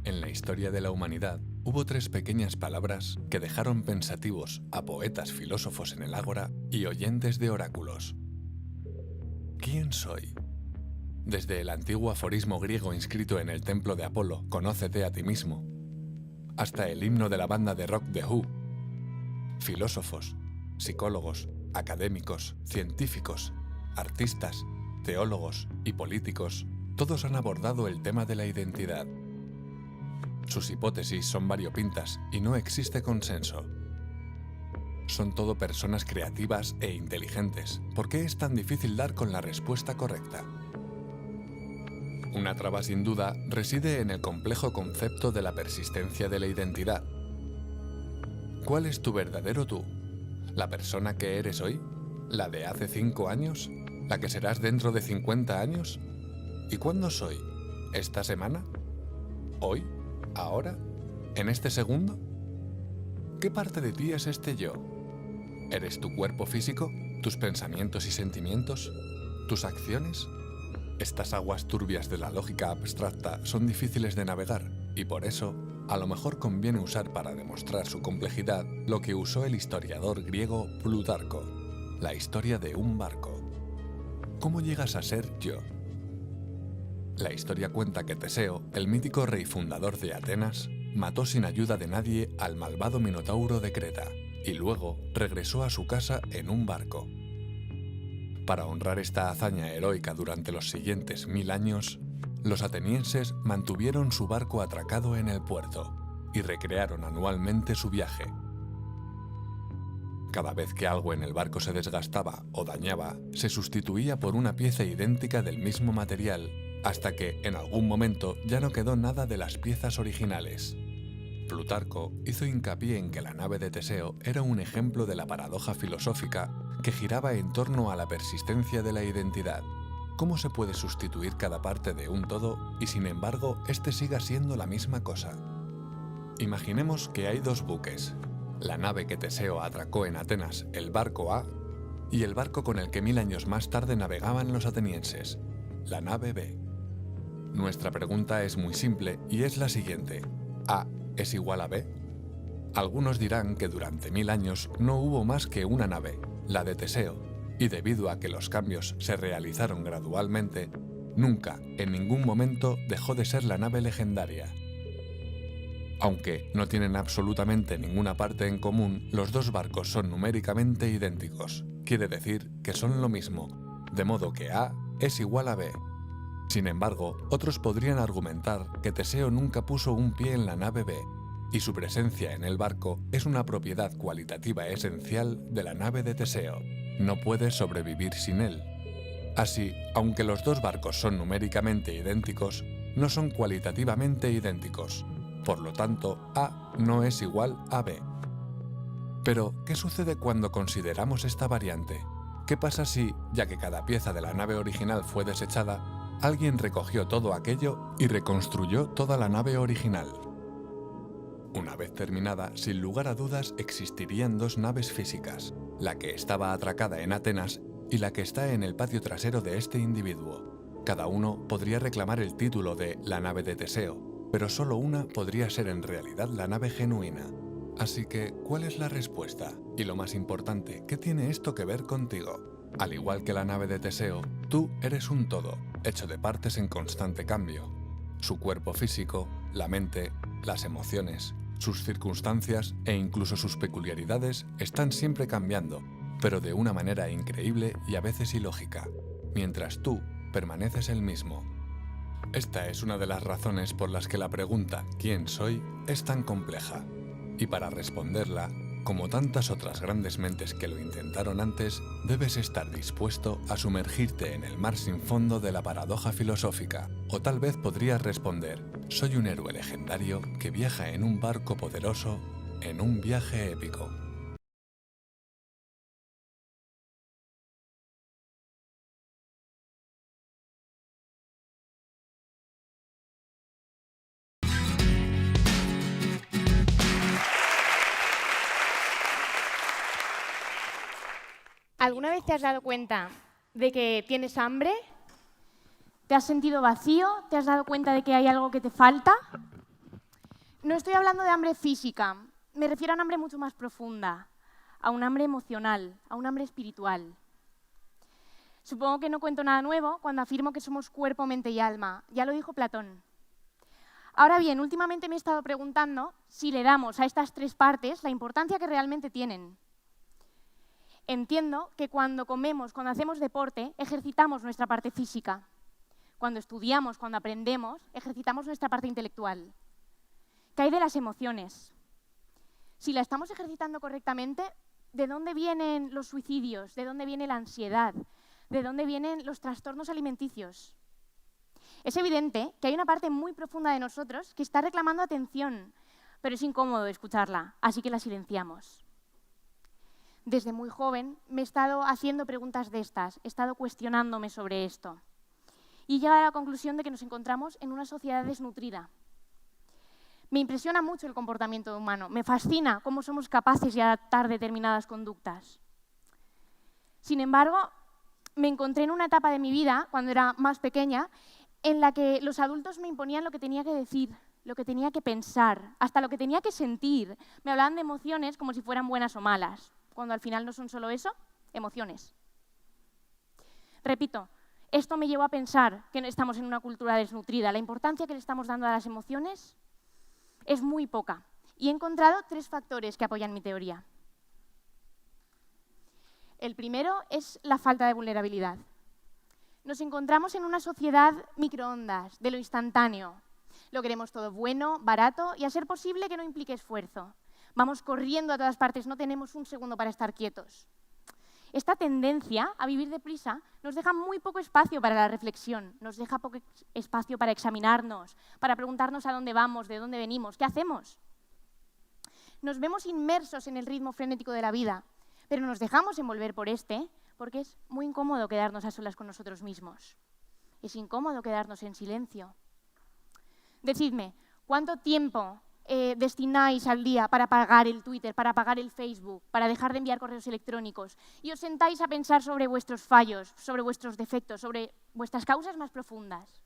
En la historia de la humanidad hubo tres pequeñas palabras que dejaron pensativos a poetas filósofos en el ágora y oyentes de oráculos. ¿Quién soy? Desde el antiguo aforismo griego inscrito en el templo de Apolo, «Conócete a ti mismo», hasta el himno de la banda de rock The Who, filósofos, psicólogos, académicos, científicos, artistas, teólogos y políticos, todos han abordado el tema de la identidad. Sus hipótesis son variopintas y no existe consenso. Son todo personas creativas e inteligentes. ¿Por qué es tan difícil dar con la respuesta correcta? Una traba sin duda reside en el complejo concepto de la persistencia de la identidad. ¿Cuál es tu verdadero tú? ¿La persona que eres hoy? ¿La de hace 5 años? ¿La que serás dentro de 50 años? ¿Y cuándo soy? ¿Esta semana? ¿Hoy? ¿Ahora? ¿En este segundo? ¿Qué parte de ti es este yo? ¿Eres tu cuerpo físico? ¿Tus pensamientos y sentimientos? ¿Tus acciones? Estas aguas turbias de la lógica abstracta son difíciles de navegar y por eso, a lo mejor conviene usar para demostrar su complejidad lo que usó el historiador griego Plutarco, la historia de un barco. ¿Cómo llegas a ser yo? La historia cuenta que Teseo, el mítico rey fundador de Atenas, mató sin ayuda de nadie al malvado Minotauro de Creta y luego regresó a su casa en un barco. Para honrar esta hazaña heroica durante los siguientes 1000 años, los atenienses mantuvieron su barco atracado en el puerto y recrearon anualmente su viaje. Cada vez que algo en el barco se desgastaba o dañaba, se sustituía por una pieza idéntica del mismo material, hasta que, en algún momento, ya no quedó nada de las piezas originales. Plutarco hizo hincapié en que la nave de Teseo era un ejemplo de la paradoja filosófica que giraba en torno a la persistencia de la identidad. ¿Cómo se puede sustituir cada parte de un todo y, sin embargo, este siga siendo la misma cosa? Imaginemos que hay dos buques. La nave que Teseo atracó en Atenas, el barco A, y el barco con el que 1000 años más tarde navegaban los atenienses, la nave B. Nuestra pregunta es muy simple y es la siguiente: ¿A es igual a B? Algunos dirán que durante 1000 años no hubo más que una nave, la de Teseo, y debido a que los cambios se realizaron gradualmente, nunca, en ningún momento, dejó de ser la nave legendaria. Aunque no tienen absolutamente ninguna parte en común, los dos barcos son numéricamente idénticos. Quiere decir que son lo mismo, de modo que A es igual a B. Sin embargo, otros podrían argumentar que Teseo nunca puso un pie en la nave B, y su presencia en el barco es una propiedad cualitativa esencial de la nave de Teseo. No puede sobrevivir sin él. Así, aunque los dos barcos son numéricamente idénticos, no son cualitativamente idénticos. Por lo tanto, A no es igual a B. Pero, ¿qué sucede cuando consideramos esta variante? ¿Qué pasa si, ya que cada pieza de la nave original fue desechada, alguien recogió todo aquello y reconstruyó toda la nave original? Una vez terminada, sin lugar a dudas existirían dos naves físicas, la que estaba atracada en Atenas y la que está en el patio trasero de este individuo. Cada uno podría reclamar el título de la nave de Teseo, pero solo una podría ser en realidad la nave genuina. Así que, ¿cuál es la respuesta? Y lo más importante, ¿qué tiene esto que ver contigo? Al igual que la nave de Teseo, tú eres un todo, hecho de partes en constante cambio. Su cuerpo físico, la mente, las emociones, sus circunstancias e incluso sus peculiaridades están siempre cambiando, pero de una manera increíble y a veces ilógica, mientras tú permaneces el mismo. Esta es una de las razones por las que la pregunta ¿quién soy? Es tan compleja. Y para responderla, como tantas otras grandes mentes que lo intentaron antes, debes estar dispuesto a sumergirte en el mar sin fondo de la paradoja filosófica. O tal vez podrías responder: soy un héroe legendario que viaja en un barco poderoso en un viaje épico. ¿Alguna vez te has dado cuenta de que tienes hambre? ¿Te has sentido vacío? ¿Te has dado cuenta de que hay algo que te falta? No estoy hablando de hambre física, me refiero a un hambre mucho más profunda, a un hambre emocional, a un hambre espiritual. Supongo que no cuento nada nuevo cuando afirmo que somos cuerpo, mente y alma. Ya lo dijo Platón. Ahora bien, últimamente me he estado preguntando si le damos a estas tres partes la importancia que realmente tienen. Entiendo que cuando comemos, cuando hacemos deporte, ejercitamos nuestra parte física. Cuando estudiamos, cuando aprendemos, ejercitamos nuestra parte intelectual. ¿Qué hay de las emociones? Si la estamos ejercitando correctamente, ¿de dónde vienen los suicidios? ¿De dónde viene la ansiedad? ¿De dónde vienen los trastornos alimenticios? Es evidente que hay una parte muy profunda de nosotros que está reclamando atención, pero es incómodo escucharla, así que la silenciamos. Desde muy joven me he estado haciendo preguntas de estas, he estado cuestionándome sobre esto. Y he llegado a la conclusión de que nos encontramos en una sociedad desnutrida. Me impresiona mucho el comportamiento humano, me fascina cómo somos capaces de adaptar determinadas conductas. Sin embargo, me encontré en una etapa de mi vida, cuando era más pequeña, en la que los adultos me imponían lo que tenía que decir, lo que tenía que pensar, hasta lo que tenía que sentir. Me hablaban de emociones como si fueran buenas o malas, cuando al final no son solo eso, emociones. Repito, esto me llevó a pensar que estamos en una cultura desnutrida. La importancia que le estamos dando a las emociones es muy poca. Y he encontrado tres factores que apoyan mi teoría. El primero es la falta de vulnerabilidad. Nos encontramos en una sociedad microondas, de lo instantáneo. Lo queremos todo bueno, barato y, a ser posible, que no implique esfuerzo. Vamos corriendo a todas partes, no tenemos un segundo para estar quietos. Esta tendencia a vivir deprisa nos deja muy poco espacio para la reflexión, nos deja poco espacio para examinarnos, para preguntarnos a dónde vamos, de dónde venimos, qué hacemos. Nos vemos inmersos en el ritmo frenético de la vida, pero nos dejamos envolver por este porque es muy incómodo quedarnos a solas con nosotros mismos. Es incómodo quedarnos en silencio. Decidme, ¿cuánto tiempo destináis al día para apagar el Twitter, para apagar el Facebook, para dejar de enviar correos electrónicos? Y os sentáis a pensar sobre vuestros fallos, sobre vuestros defectos, sobre vuestras causas más profundas.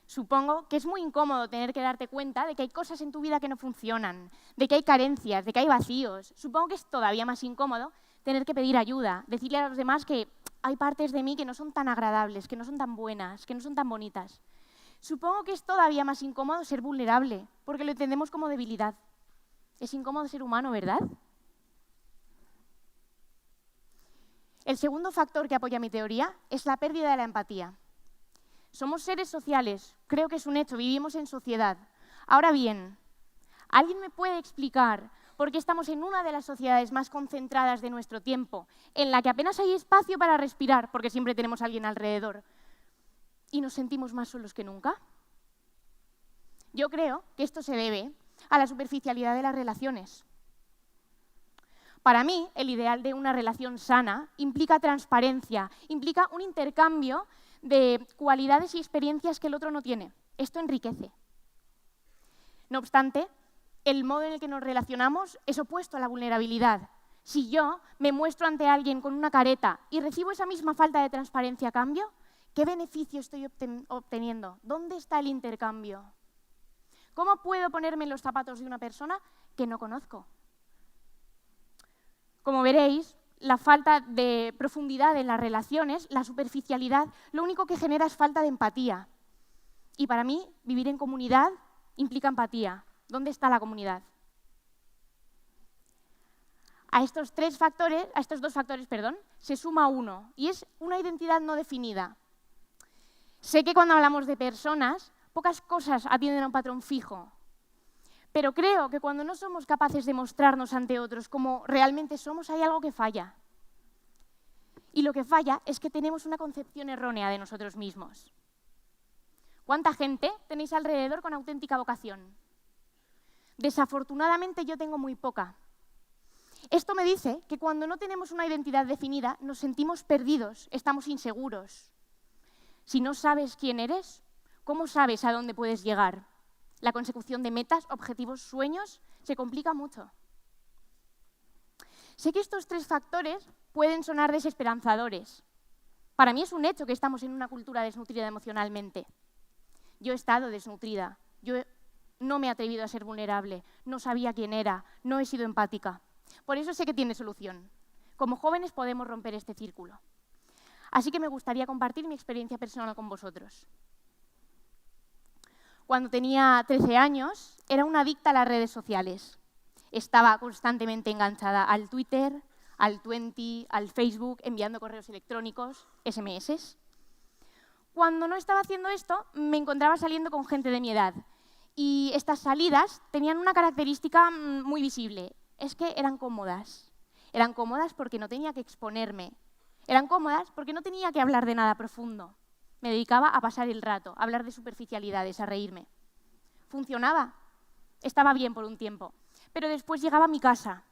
Supongo que es muy incómodo tener que darte cuenta de que hay cosas en tu vida que no funcionan, de que hay carencias, de que hay vacíos. Supongo que es todavía más incómodo tener que pedir ayuda, decirle a los demás que hay partes de mí que no son tan agradables, que no son tan buenas, que no son tan bonitas. Supongo que es todavía más incómodo ser vulnerable, porque lo entendemos como debilidad. Es incómodo ser humano, ¿verdad? El segundo factor que apoya mi teoría es la pérdida de la empatía. Somos seres sociales, creo que es un hecho, vivimos en sociedad. Ahora bien, ¿alguien me puede explicar por qué estamos en una de las sociedades más concentradas de nuestro tiempo, en la que apenas hay espacio para respirar, porque siempre tenemos a alguien alrededor, y nos sentimos más solos que nunca? Yo creo que esto se debe a la superficialidad de las relaciones. Para mí, el ideal de una relación sana implica transparencia, implica un intercambio de cualidades y experiencias que el otro no tiene. Esto enriquece. No obstante, el modo en el que nos relacionamos es opuesto a la vulnerabilidad. Si yo me muestro ante alguien con una careta y recibo esa misma falta de transparencia a cambio, ¿qué beneficio estoy obteniendo? ¿Dónde está el intercambio? ¿Cómo puedo ponerme en los zapatos de una persona que no conozco? Como veréis, la falta de profundidad en las relaciones, la superficialidad, lo único que genera es falta de empatía. Y para mí, vivir en comunidad implica empatía. ¿Dónde está la comunidad? A estos dos factores, se suma uno, y es una identidad no definida. Sé que cuando hablamos de personas, pocas cosas atienden a un patrón fijo. Pero creo que cuando no somos capaces de mostrarnos ante otros como realmente somos, hay algo que falla. Y lo que falla es que tenemos una concepción errónea de nosotros mismos. ¿Cuánta gente tenéis alrededor con auténtica vocación? Desafortunadamente yo tengo muy poca. Esto me dice que cuando no tenemos una identidad definida, nos sentimos perdidos, estamos inseguros. Si no sabes quién eres, ¿cómo sabes a dónde puedes llegar? La consecución de metas, objetivos, sueños, se complica mucho. Sé que estos tres factores pueden sonar desesperanzadores. Para mí es un hecho que estamos en una cultura desnutrida emocionalmente. Yo he estado desnutrida. Yo no me he atrevido a ser vulnerable, no sabía quién era, no he sido empática. Por eso sé que tiene solución. Como jóvenes podemos romper este círculo. Así que me gustaría compartir mi experiencia personal con vosotros. Cuando tenía 13 años, era una adicta a las redes sociales. Estaba constantemente enganchada al Twitter, al Twenty, al Facebook, enviando correos electrónicos, SMS. Cuando no estaba haciendo esto, me encontraba saliendo con gente de mi edad. Y estas salidas tenían una característica muy visible. Es que eran cómodas. Eran cómodas porque no tenía que exponerme. Eran cómodas porque no tenía que hablar de nada profundo. Me dedicaba a pasar el rato, a hablar de superficialidades, a reírme. Funcionaba. Estaba bien por un tiempo. Pero después llegaba a mi casa.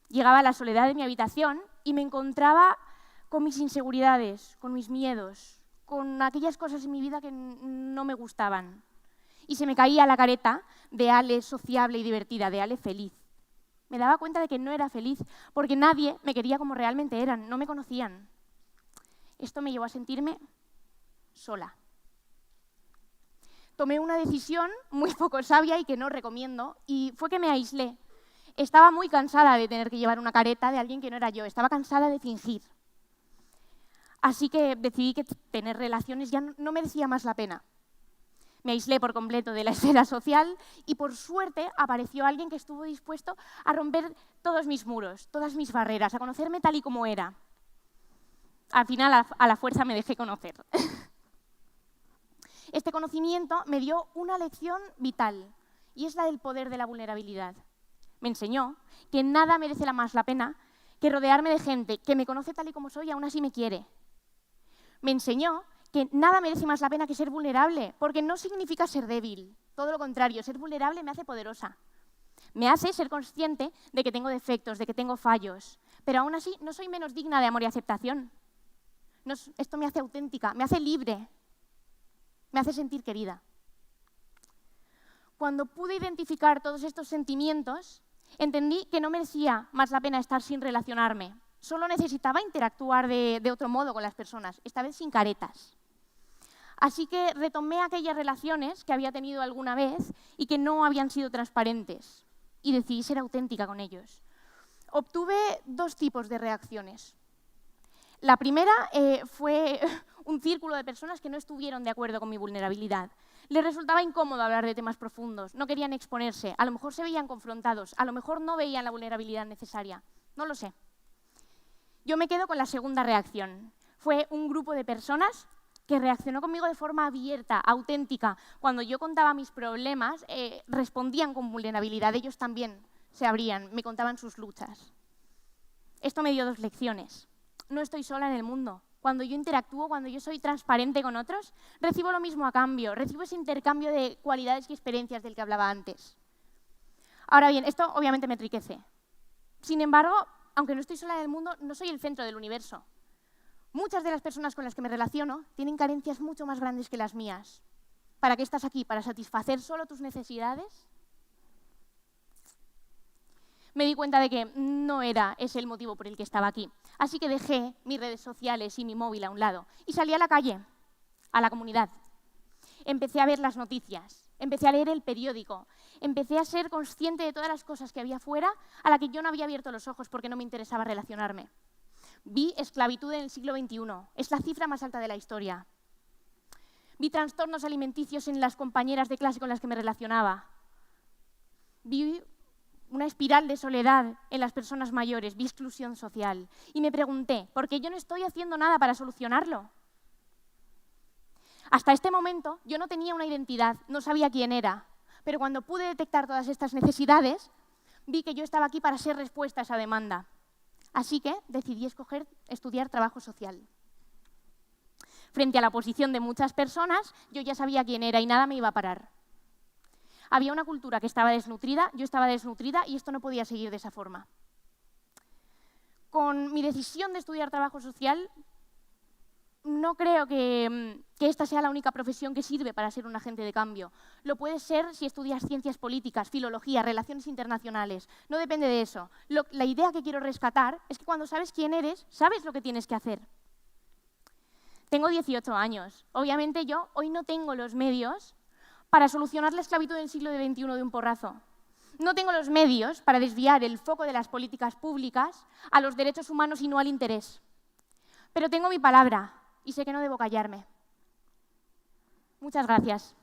Llegaba a la soledad de mi habitación y me encontraba con mis inseguridades, con mis miedos, con aquellas cosas en mi vida que no me gustaban. Y se me caía la careta de Ale sociable y divertida, de Ale feliz. Me daba cuenta de que no era feliz, porque nadie me quería como realmente eran, no me conocían. Esto me llevó a sentirme sola. Tomé una decisión muy poco sabia y que no recomiendo, y fue que me aislé. Estaba muy cansada de tener que llevar una careta de alguien que no era yo, estaba cansada de fingir. Así que decidí que tener relaciones ya no merecía más la pena. Me aislé por completo de la esfera social y por suerte apareció alguien que estuvo dispuesto a romper todos mis muros, todas mis barreras, a conocerme tal y como era. Al final, a la fuerza me dejé conocer. Este conocimiento me dio una lección vital y es la del poder de la vulnerabilidad. Me enseñó que nada merece más la pena que rodearme de gente que me conoce tal y como soy y aún así me quiere. Me enseñó que nada merece más la pena que ser vulnerable, porque no significa ser débil. Todo lo contrario, ser vulnerable me hace poderosa. Me hace ser consciente de que tengo defectos, de que tengo fallos, pero aún así no soy menos digna de amor y aceptación. Esto me hace auténtica, me hace libre, me hace sentir querida. Cuando pude identificar todos estos sentimientos, entendí que no merecía más la pena estar sin relacionarme. Solo necesitaba interactuar de otro modo con las personas, esta vez sin caretas. Así que retomé aquellas relaciones que había tenido alguna vez y que no habían sido transparentes y decidí ser auténtica con ellos. Obtuve dos tipos de reacciones. La primera fue un círculo de personas que no estuvieron de acuerdo con mi vulnerabilidad. Les resultaba incómodo hablar de temas profundos, no querían exponerse, a lo mejor se veían confrontados, a lo mejor no veían la vulnerabilidad necesaria, no lo sé. Yo me quedo con la segunda reacción. Fue un grupo de personas que reaccionó conmigo de forma abierta, auténtica. Cuando yo contaba mis problemas, respondían con vulnerabilidad. Ellos también se abrían, me contaban sus luchas. Esto me dio dos lecciones. No estoy sola en el mundo. Cuando yo interactúo, cuando yo soy transparente con otros, recibo lo mismo a cambio. Recibo ese intercambio de cualidades y experiencias del que hablaba antes. Ahora bien, esto obviamente me enriquece. Sin embargo, aunque no estoy sola en el mundo, no soy el centro del universo. Muchas de las personas con las que me relaciono tienen carencias mucho más grandes que las mías. ¿Para qué estás aquí? ¿Para satisfacer solo tus necesidades? Me di cuenta de que no era ese el motivo por el que estaba aquí. Así que dejé mis redes sociales y mi móvil a un lado y salí a la calle, a la comunidad. Empecé a ver las noticias, empecé a leer el periódico, empecé a ser consciente de todas las cosas que había fuera a las que yo no había abierto los ojos porque no me interesaba relacionarme. Vi esclavitud en el siglo XXI, es la cifra más alta de la historia. Vi trastornos alimenticios en las compañeras de clase con las que me relacionaba. Vi una espiral de soledad en las personas mayores, vi exclusión social. Y me pregunté, ¿por qué yo no estoy haciendo nada para solucionarlo? Hasta este momento yo no tenía una identidad, no sabía quién era. Pero cuando pude detectar todas estas necesidades, vi que yo estaba aquí para ser respuesta a esa demanda. Así que decidí estudiar trabajo social. Frente a la oposición de muchas personas, yo ya sabía quién era y nada me iba a parar. Había una cultura que estaba desnutrida, yo estaba desnutrida y esto no podía seguir de esa forma. Con mi decisión de estudiar trabajo social, no creo que esta sea la única profesión que sirve para ser un agente de cambio. Lo puedes ser si estudias ciencias políticas, filología, relaciones internacionales. No depende de eso. La idea que quiero rescatar es que cuando sabes quién eres, sabes lo que tienes que hacer. Tengo 18 años. Obviamente yo hoy no tengo los medios para solucionar la esclavitud del siglo XXI de un porrazo. No tengo los medios para desviar el foco de las políticas públicas a los derechos humanos y no al interés. Pero tengo mi palabra y sé que no debo callarme. Muchas gracias.